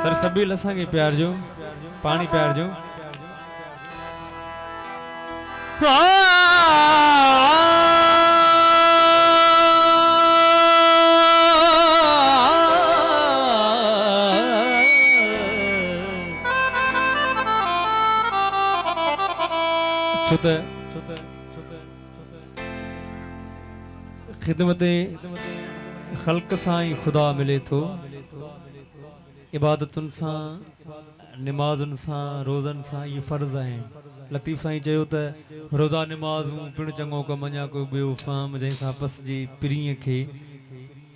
Sir सभी लसांगे प्यार जो पानी प्यार जो छुते खिदमत खल्क सां ही खुदा मिले थो इबादतुन सां नमाज़ुन सां रोज़न सां ये फ़र्ज़ आहिनि। लतीफ़ साईं चयो त रोज़ा नमाज़ूं पिणु चङो कमु अञा कोई ॿियो फ़ाम जंहिंसां पसिजे पिरीअ खे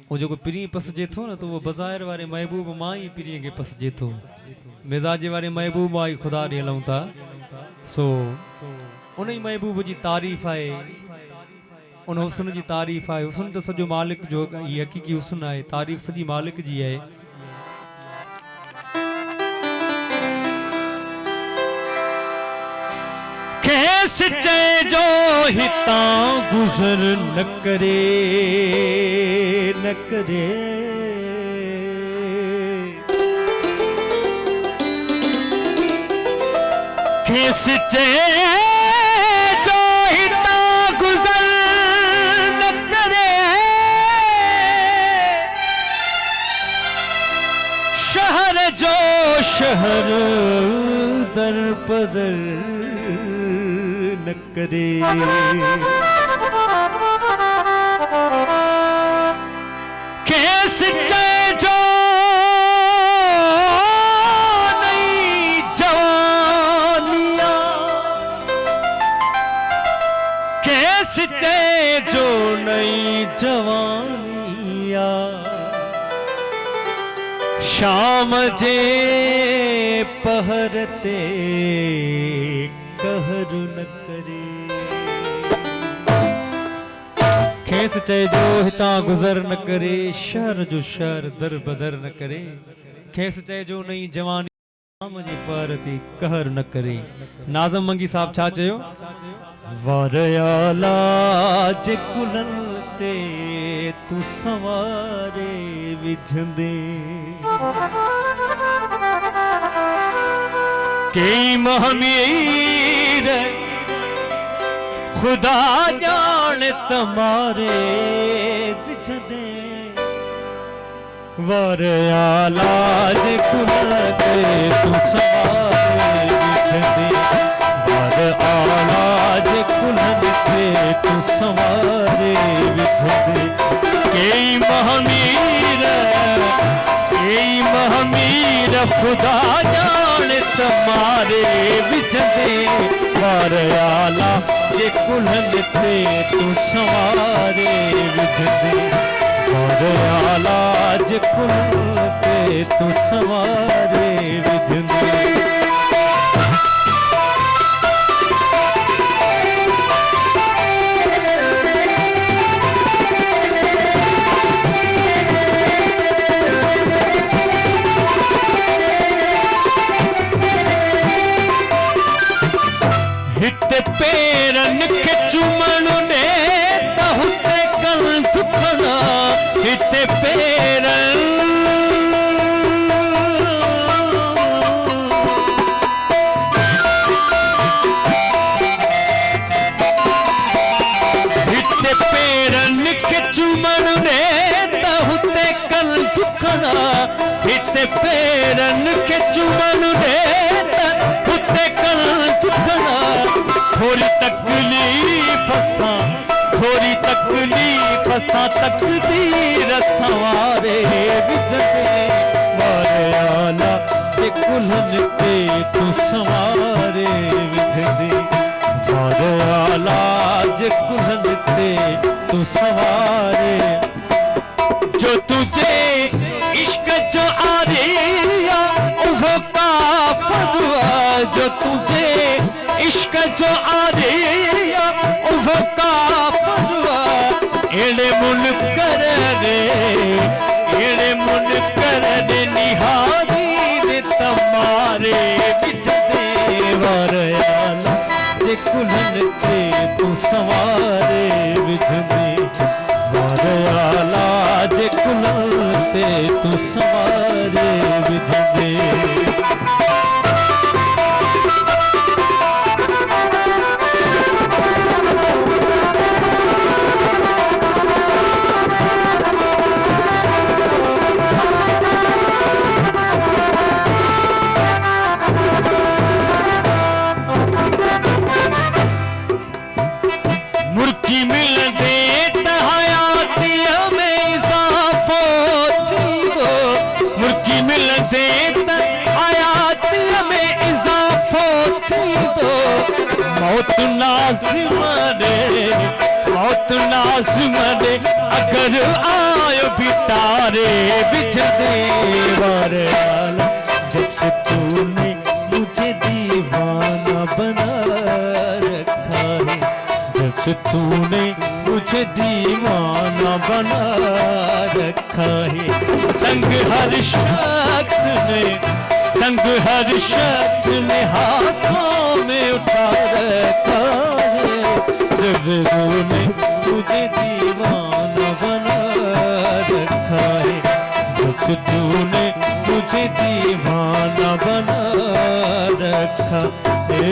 उहो जेको पिरीअ पसिजे थो न त उहो बज़ाहिर वारे महबूब मां ई पिरीअ खे पसिजे थो। मिज़ाज वारे महबूब मां ई ख़ुदा ॾे हलूं था। सो उन ई महबूब जी तारीफ़ आहे, उन हुस्न जी तारीफ़ आहे। हुस्न त सॼो मालिक जो ई हक़ीक़ी हुस्न आहे, तारीफ़ सॼी मालिक जी आहे। खेस चए जो हितां गुज़र न करे न करे खेस चए जो हितां गुज़र न करे शहर जो शहर दर पदर न करे केस चए जो नई जवानिया केस चए जो नई जवानिया शाम जे पहर ते कहर न करे खेस चए जो हितां गुज़र न करे शहर जो शहर दर बदर न करे खेस चए जो नई जवानी शाम जे पहर ते कहर न करे। नाज़म मंगी साहब छा चयो वारयाला जे कुलन ते तू सवारे विझंदे कई महमीर खुदा जान तमारे विझदे वर आलाज कुलते तू सवारे विझदे वर आलाज कुलते तू सवारे विझदे कई महमीर खुदा जान तमारे विझदे वार आला जे कुल्हन ते तू सवारे विझदे वार आला जे कुल्हन ते तू सवारे विझदे। पेरन के चुमन ने तहुते कल झुकना हिते पेरन हिते पेरन के चुमन ने तहुते कल झुकना हिते पेरन के चुमन ने तहुते कल झुकना थोड़ी तकलीफ सा तकदीर सवारे विझदे वार आला जे कुल्हन ते तू सवारे विझदे वार आला जे कुल्हन ते तू सवारे जो तुझे इश्क जो आरिया वो काफर जो तुझे इश्क जो आरिया वो काफर एड़े मुनकर रे निहारी दे तमारे विझदे वार आला जे कुल्हन ते तू सवारे विझदे वारयालाज कुलते तू सवारे विधि दे। मुर्की मिलदे हयातिया में इजाफो थी दो, मुर्की मिलदे हयातिया में इजाफो थी दो। मौत नाज़िम रे, मौत नाज़िम रे, अगर आयो भी तारे बिछ दे। वारयाला जब से तूने मुझे दीवाना बना रखा है, जब से तूने मुझे दीवाना बना रखा है। संग हर शख्स ने, संग हर शख्स ने हाथों में उठा रखा है। जब से तूने मुझे दीवाना बना रखा है, जब से तूने मुझे दीवाना बना रखा है।